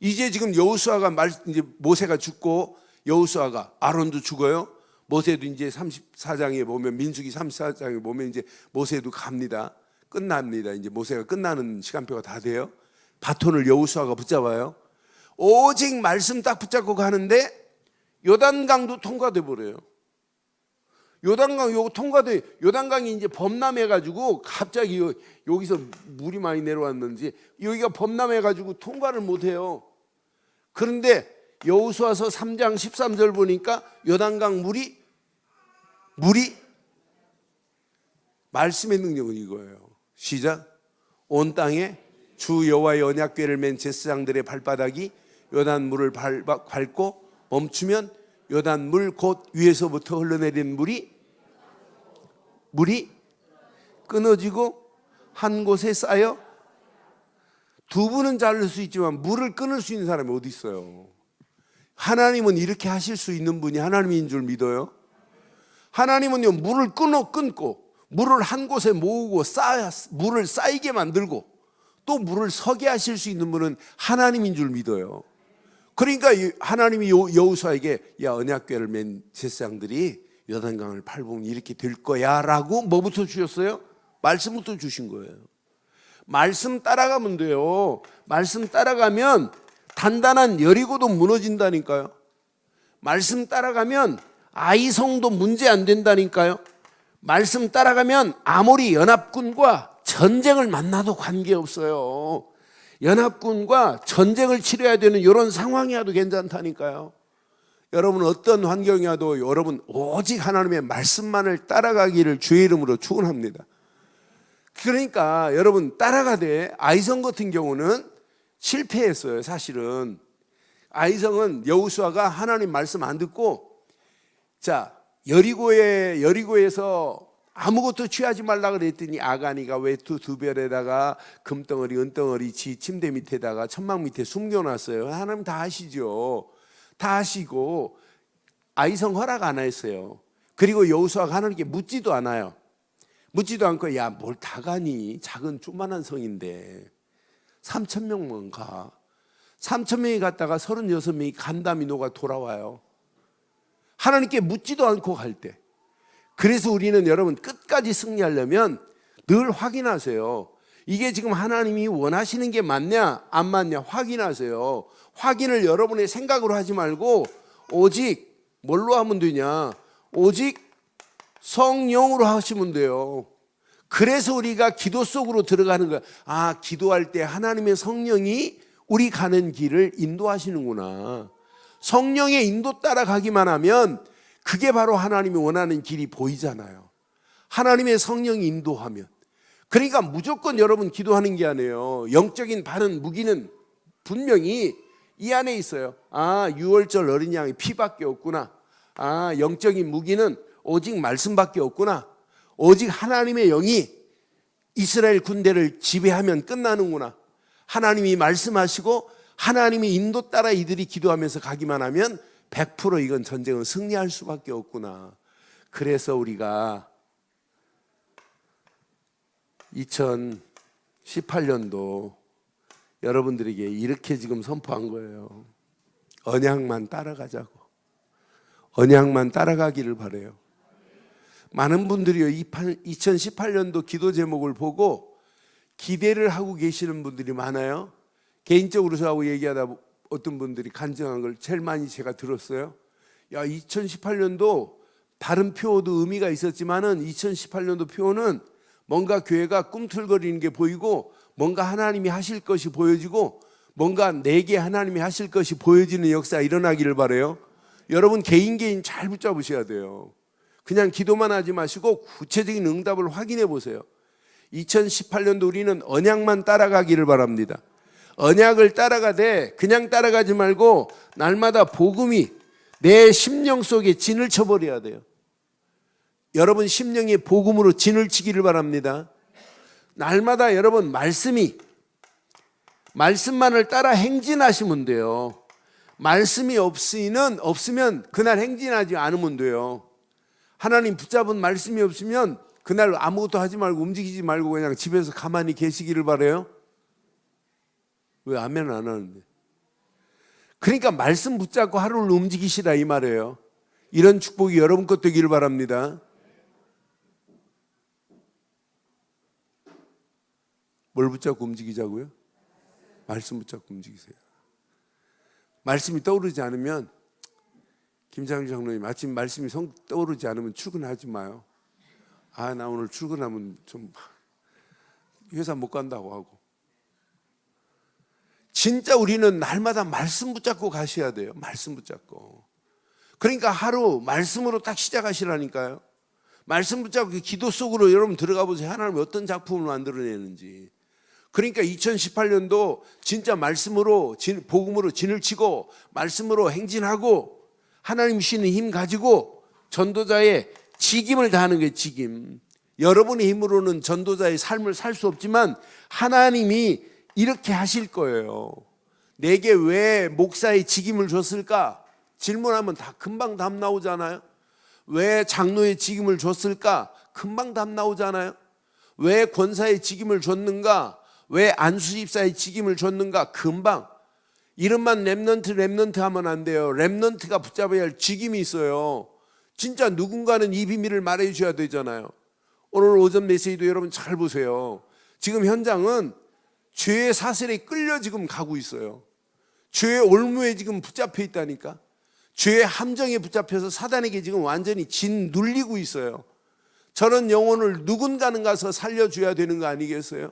이제 지금 여호수아가 이제 모세가 죽고 여호수아가 아론도 죽어요. 모세도 이제 34장에 보면 민수기 34장에 보면 이제 모세도 갑니다. 끝납니다. 이제 모세가 끝나는 시간표가 다 돼요. 바톤을 여호수아가 붙잡아요. 오직 말씀 딱 붙잡고 가는데 요단강도 통과돼 버려요. 요단강 요거 통과돼 요단강이 이제 범람해 가지고 갑자기 여기서 물이 많이 내려왔는지 여기가 범람해 가지고 통과를 못 해요. 그런데 여호수아서 3장 13절 보니까 요단강 물이 말씀의 능력은 이거예요. 시작. 온 땅에 주 여호와의 언약궤를 맨 제사장들의 발바닥이 요단 물을 밟고 멈추면 요단 물 곧 위에서부터 흘러내리는 물이 끊어지고 한 곳에 쌓여. 두 분은 자를 수 있지만 물을 끊을 수 있는 사람이 어디 있어요? 하나님은 이렇게 하실 수 있는 분이 하나님인 줄 믿어요? 하나님은요, 물을 끊고 물을 한 곳에 모으고 물을 쌓이게 만들고 또 물을 서게 하실 수 있는 분은 하나님인 줄 믿어요. 그러니까 하나님이 여호수아에게 야, 언약궤를 맨 제사장들이 요단강을 밟으면 이렇게 될 거야 라고 뭐부터 주셨어요? 말씀부터 주신 거예요. 말씀 따라가면 돼요. 말씀 따라가면 단단한 여리고도 무너진다니까요. 말씀 따라가면 아이성도 문제 안 된다니까요. 말씀 따라가면 아모리 연합군과 전쟁을 만나도 관계없어요. 연합군과 전쟁을 치러야 되는 이런 상황이라도 괜찮다니까요. 여러분 어떤 환경이라도 여러분 오직 하나님의 말씀만을 따라가기를 주의 이름으로 축원합니다. 그러니까 여러분 따라가되 아이성 같은 경우는 실패했어요. 사실은 아이성은 여호수아가 하나님 말씀 안 듣고 자 여리고에서 아무것도 취하지 말라 그랬더니 아가니가 외투 2별에다가 금덩어리 은덩어리 지 침대 밑에다가 천막 밑에 숨겨놨어요. 하나님 다 하시죠. 다 하시고 아이성 허락 안 했어요. 그리고 여호수아가 하나님께 묻지도 않아요. 묻지도 않고 야 뭘 다 가니 작은 조만한 성인데 3,000명만 가. 3,000명이 갔다가 36명이 간담이 녹아 돌아와요. 하나님께 묻지도 않고 갈 때. 그래서 우리는 여러분 끝까지 승리하려면 늘 확인하세요. 이게 지금 하나님이 원하시는 게 맞냐 안 맞냐 확인하세요. 확인을 여러분의 생각으로 하지 말고 오직 뭘로 하면 되냐? 오직 성령으로 하시면 돼요. 그래서 우리가 기도 속으로 들어가는 거야. 아, 기도할 때 하나님의 성령이 우리 가는 길을 인도하시는구나. 성령의 인도 따라가기만 하면 그게 바로 하나님이 원하는 길이 보이잖아요. 하나님의 성령이 인도하면. 그러니까 무조건 여러분 기도하는 게 아니에요. 영적인 바른 무기는 분명히 이 안에 있어요. 아, 6월절 어린 양의 피밖에 없구나. 아, 영적인 무기는 오직 말씀밖에 없구나. 오직 하나님의 영이 이스라엘 군대를 지배하면 끝나는구나. 하나님이 말씀하시고 하나님의 인도 따라 이들이 기도하면서 가기만 하면 100% 이건 전쟁은 승리할 수밖에 없구나. 그래서 우리가 2018년도 여러분들에게 이렇게 지금 선포한 거예요. 언약만 따라가자고. 언약만 따라가기를 바라요. 많은 분들이요 2018년도 기도 제목을 보고 기대를 하고 계시는 분들이 많아요. 개인적으로 저하고 얘기하다 어떤 분들이 간증한 걸 제일 많이 제가 들었어요. 야, 2018년도 다른 표도 의미가 있었지만은 2018년도 표는 뭔가 교회가 꿈틀거리는 게 보이고 뭔가 하나님이 하실 것이 보여지고 뭔가 내게 하나님이 하실 것이 보여지는 역사가 일어나기를 바라요. 여러분 개인 잘 붙잡으셔야 돼요. 그냥 기도만 하지 마시고 구체적인 응답을 확인해 보세요. 2018년도 우리는 언약만 따라가기를 바랍니다. 언약을 따라가되 그냥 따라가지 말고 날마다 복음이 내 심령 속에 진을 쳐버려야 돼요. 여러분 심령의 복음으로 진을 치기를 바랍니다. 날마다 여러분 말씀만을 따라 행진하시면 돼요. 말씀이 없으면 그날 행진하지 않으면 돼요. 하나님 붙잡은 말씀이 없으면 그날 아무것도 하지 말고 움직이지 말고 그냥 집에서 가만히 계시기를 바라요. 왜 아멘 안 하는데? 그러니까 말씀 붙잡고 하루를 움직이시라 이 말이에요. 이런 축복이 여러분 것 되기를 바랍니다. 뭘 붙잡고 움직이자고요? 말씀 붙잡고 움직이세요. 말씀이 떠오르지 않으면 김장주 장로님 아침 말씀이 떠오르지 않으면 출근하지 마요. 아, 나 오늘 출근하면 좀 회사 못 간다고 하고. 진짜 우리는 날마다 말씀 붙잡고 가셔야 돼요. 말씀 붙잡고. 그러니까 하루 말씀으로 딱 시작하시라니까요. 말씀 붙잡고 기도 속으로 여러분 들어가 보세요. 하나님이 어떤 작품을 만들어내는지. 그러니까 2018년도 진짜 말씀으로 복음으로 진을 치고 말씀으로 행진하고 하나님 주시는 힘 가지고 전도자의 직임을 다하는 게 직임. 여러분의 힘으로는 전도자의 삶을 살 수 없지만 하나님이 이렇게 하실 거예요. 내게 왜 목사의 직임을 줬을까? 질문하면 다 금방 답 나오잖아요. 왜 장로의 직임을 줬을까? 금방 답 나오잖아요. 왜 권사의 직임을 줬는가? 왜 안수집사의 직임을 줬는가? 금방. 이름만 렘넌트 하면 안 돼요. 렘넌트가 붙잡아야 할 직임이 있어요. 진짜 누군가는 이 비밀을 말해 주셔야 되잖아요. 오늘 오전 메시지도 여러분 잘 보세요. 지금 현장은 죄의 사슬에 끌려 지금 가고 있어요. 죄의 올무에 지금 붙잡혀 있다니까. 죄의 함정에 붙잡혀서 사단에게 지금 완전히 짓눌리고 있어요. 저런 영혼을 누군가는 가서 살려줘야 되는 거 아니겠어요?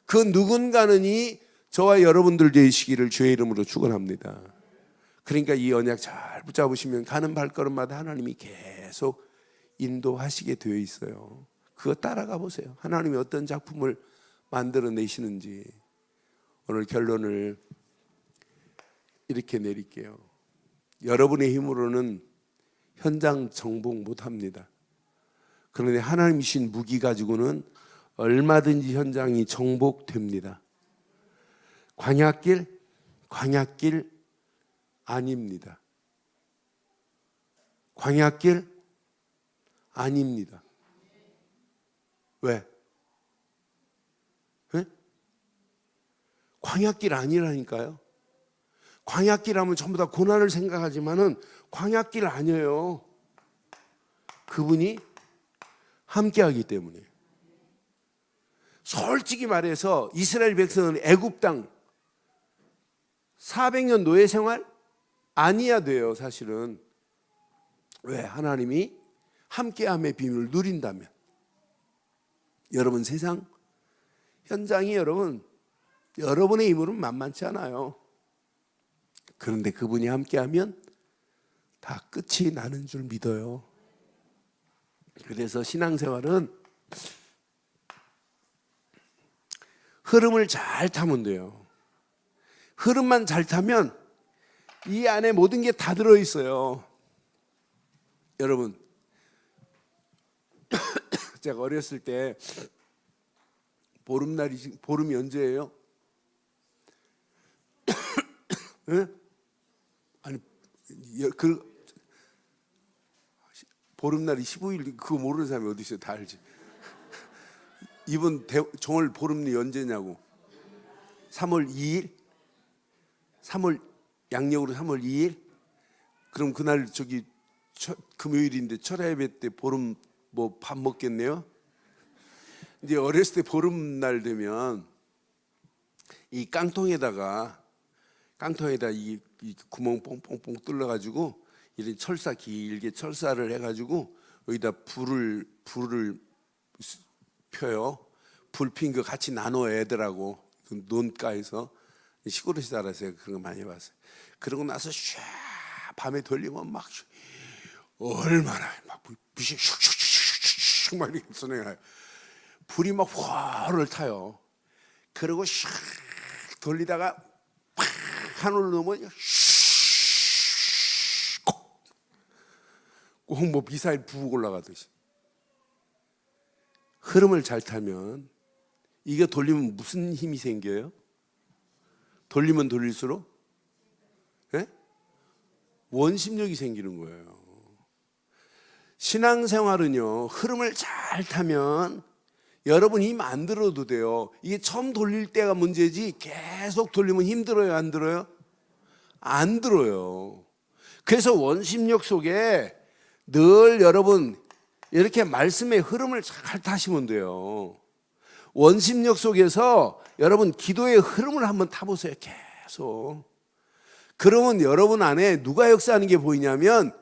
그 누군가는이 저와 여러분들 되시기를 주의 이름으로 축원합니다. 그러니까 이 언약 잘 붙잡으시면 가는 발걸음마다 하나님이 계속 인도하시게 되어 있어요. 그거 따라가 보세요. 하나님이 어떤 작품을 만들어내시는지. 오늘 결론을 이렇게 내릴게요. 여러분의 힘으로는 현장 정복 못합니다. 그런데 하나님 주신 무기 가지고는 얼마든지 현장이 정복됩니다. 광야길 아닙니다. 광야길 아닙니다. 왜? 네? 광야길 아니라니까요. 광야길 하면 전부 다 고난을 생각하지만은 광야길 아니에요. 그분이 함께하기 때문에. 솔직히 말해서 이스라엘 백성은 애굽 땅 400년 노예 생활 아니야 돼요. 사실은. 왜? 하나님이 함께함의 비밀을 누린다면. 여러분 세상 현장이 여러분의 힘으로는 만만치 않아요. 그런데 그분이 함께하면 다 끝이 나는 줄 믿어요. 그래서 신앙생활은 흐름을 잘 타면 돼요. 흐름만 잘 타면 이 안에 모든 게 다 들어있어요. 여러분 제가 어렸을 때 보름이 언제예요? 네? 아니 보름날이 15일 그거 모르는 사람이 어디 있어요? 다 알지. 이번 정월 보름이 언제냐고. 3월 2일? 3월 양력으로 3월 2일? 그럼 그날 금요일인데 철야예배 때 보름 뭐 밥 먹겠네요. 이제 어렸을 때 보름날 되면 이 깡통에다가 이 구멍 뽕뽕뽕 뚫어가지고 이런 길게 철사를 해가지고 여기다 불을 펴요. 불 핀 거 같이 나눠 애들하고 논가에서 시골에서 살아서 그런 거 많이 봤어요. 그러고 나서 샤 밤에 돌리면 막 얼마나 막 빛이 슉슉슉슉슉 막 이렇게 쏘내요. 불이 막 화를 타요. 그리고 샥 돌리다가 팍 하늘로 넘어져 꼭 뭐 미사일 부고 올라가듯이. 흐름을 잘 타면 이게 돌리면 무슨 힘이 생겨요? 돌리면 돌릴수록 네? 원심력이 생기는 거예요. 신앙생활은요, 흐름을 잘 타면 여러분 힘 안 들어도 돼요. 이게 처음 돌릴 때가 문제지 계속 돌리면 힘들어요, 안 들어요? 안 들어요. 그래서 원심력 속에 늘 여러분 이렇게 말씀의 흐름을 잘 타시면 돼요. 원심력 속에서 여러분 기도의 흐름을 한번 타보세요. 계속. 그러면 여러분 안에 누가 역사하는 게 보이냐면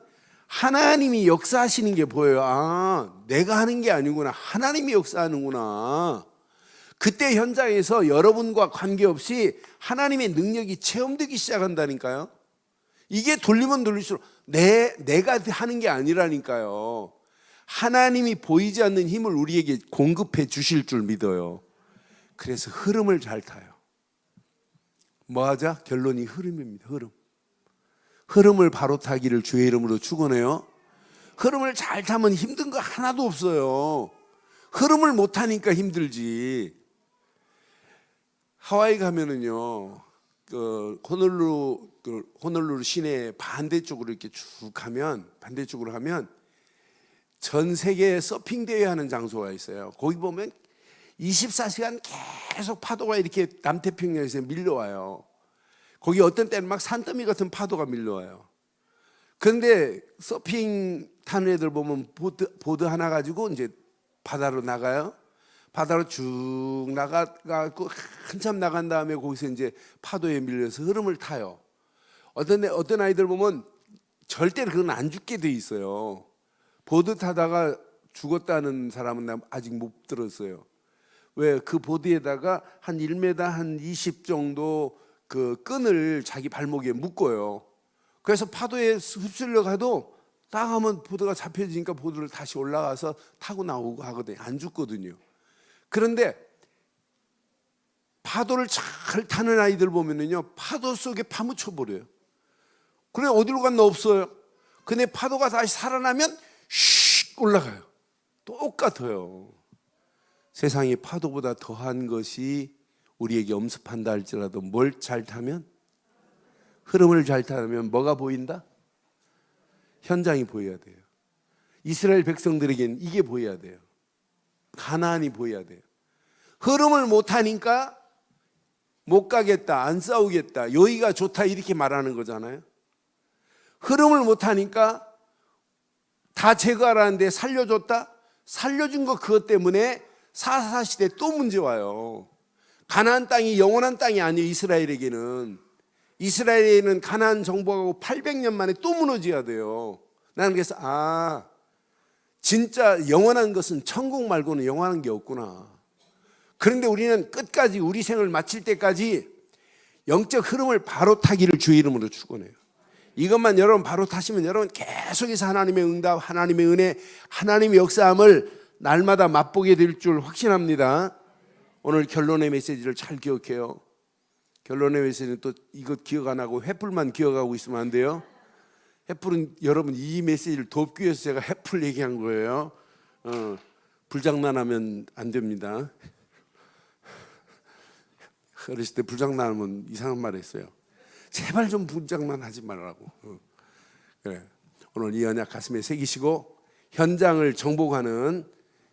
하나님이 역사하시는 게 보여요. 아, 내가 하는 게 아니구나. 하나님이 역사하는구나. 그때 현장에서 여러분과 관계없이 하나님의 능력이 체험되기 시작한다니까요. 이게 돌리면 돌릴수록 내가 하는 게 아니라니까요. 하나님이 보이지 않는 힘을 우리에게 공급해 주실 줄 믿어요. 그래서 흐름을 잘 타요. 뭐 하자? 결론이 흐름입니다. 흐름을 바로 타기를 주의 이름으로 축원해요. 흐름을 잘 타면 힘든 거 하나도 없어요. 흐름을 못 타니까 힘들지. 하와이 가면은요, 호놀룰루 시내 반대쪽으로 이렇게 쭉 가면, 반대쪽으로 하면 전 세계 서핑 대회 하는 장소가 있어요. 거기 보면 24시간 계속 파도가 이렇게 남태평양에서 밀려와요. 거기 어떤 때는 막 산더미 같은 파도가 밀려와요. 그런데 서핑 타는 애들 보면 보드 하나 가지고 이제 바다로 나가요. 바다로 쭉 나가고 한참 나간 다음에 거기서 이제 파도에 밀려서 흐름을 타요. 어떤 아이들 보면 절대로 그건 안 죽게 돼 있어요. 보드 타다가 죽었다는 사람은 나 아직 못 들었어요. 왜? 그 보드에다가 한 1m 한 20 정도 그 끈을 자기 발목에 묶어요. 그래서 파도에 휩쓸려 가도 딱 하면 보드가 잡혀지니까 보드를 다시 올라가서 타고 나오고 하거든요. 안 죽거든요. 그런데 파도를 잘 타는 아이들 보면은요, 파도 속에 파묻혀 버려요. 그래 어디로 갔나 없어요. 근데 파도가 다시 살아나면 슉 올라가요. 똑같아요. 세상에 파도보다 더한 것이 우리에게 엄습한다 할지라도 뭘 잘 타면? 흐름을 잘 타면 뭐가 보인다? 현장이 보여야 돼요. 이스라엘 백성들에게는 이게 보여야 돼요. 가나안이 보여야 돼요. 흐름을 못 타니까 못 가겠다, 안 싸우겠다, 여기가 좋다 이렇게 말하는 거잖아요. 흐름을 못 타니까 다 제거하라는데 살려줬다? 살려준 거 그것 때문에 사사시대 또 문제 와요. 가나안 땅이 영원한 땅이 아니에요. 이스라엘에는 가나안 정복하고 800년 만에 또 무너져야 돼요. 나는 그래서 진짜 영원한 것은 천국 말고는 영원한 게 없구나. 그런데 우리는 끝까지 우리 생을 마칠 때까지 영적 흐름을 바로 타기를 주의 이름으로 축원해요. 이것만 여러분 바로 타시면 여러분 계속해서 하나님의 응답, 하나님의 은혜, 하나님의 역사함을 날마다 맛보게 될 줄 확신합니다. 오늘 결론의 메시지를 잘 기억해요. 결론의 메시지는 또 이것 기억 안 하고 횃불만 기억하고 있으면 안 돼요. 횃불은 여러분 이 메시지를 돕기 위해서 제가 횃불 얘기한 거예요. 불장난하면 안 됩니다. 어렸을 때 불장난하면 이상한 말 했어요. 제발 좀 불장난하지 말라고. 그래. 오늘 이 언약 가슴에 새기시고 현장을 정복하는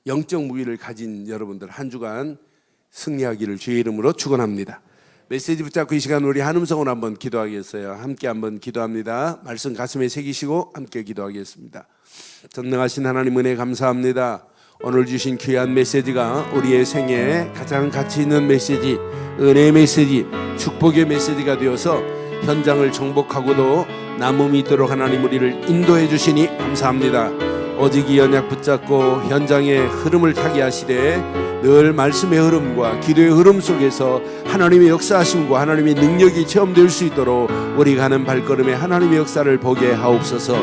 영적 무기를 가진 여러분들 한 주간 승리하기를 주의 이름으로 축원합니다. 메시지 붙잡고 이 시간 우리 한음성으로 한번 기도하겠어요. 함께 한번 기도합니다. 말씀 가슴에 새기시고 함께 기도하겠습니다. 전능하신 하나님 은혜 감사합니다. 오늘 주신 귀한 메시지가 우리의 생애에 가장 가치 있는 메시지, 은혜의 메시지, 축복의 메시지가 되어서 현장을 정복하고도 남음이 있도록 하나님 우리를 인도해 주시니 감사합니다. 오직 이 언약 붙잡고 현장의 흐름을 타게 하시되 늘 말씀의 흐름과 기도의 흐름 속에서 하나님의 역사하심과 하나님의 능력이 체험될 수 있도록 우리가 하는 발걸음에 하나님의 역사를 보게 하옵소서.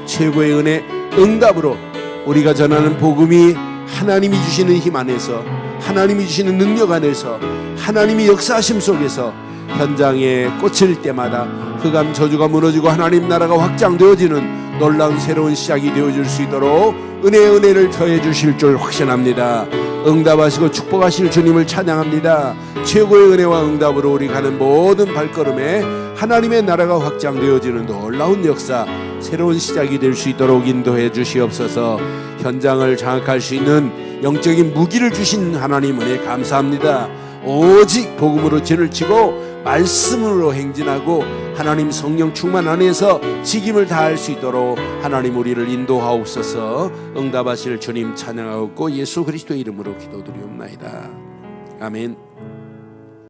최고의 은혜 응답으로 우리가 전하는 복음이 하나님이 주시는 힘 안에서, 하나님이 주시는 능력 안에서, 하나님의 역사하심 속에서 현장에 꽂힐 때마다 흑암 저주가 무너지고 하나님 나라가 확장되어지는 놀라운 새로운 시작이 되어질 수 있도록 은혜를 더해 주실 줄 확신합니다. 응답하시고 축복하실 주님을 찬양합니다. 최고의 은혜와 응답으로 우리 가는 모든 발걸음에 하나님의 나라가 확장되어지는 놀라운 역사, 새로운 시작이 될 수 있도록 인도해 주시옵소서. 현장을 장악할 수 있는 영적인 무기를 주신 하나님 은혜 감사합니다. 오직 복음으로 진을 치고 말씀으로 행진하고 하나님 성령 충만 안에서 직임을 다할 수 있도록 하나님 우리를 인도하옵소서. 응답하실 주님 찬양하옵고 예수 그리스도의 이름으로 기도드리옵나이다. 아멘.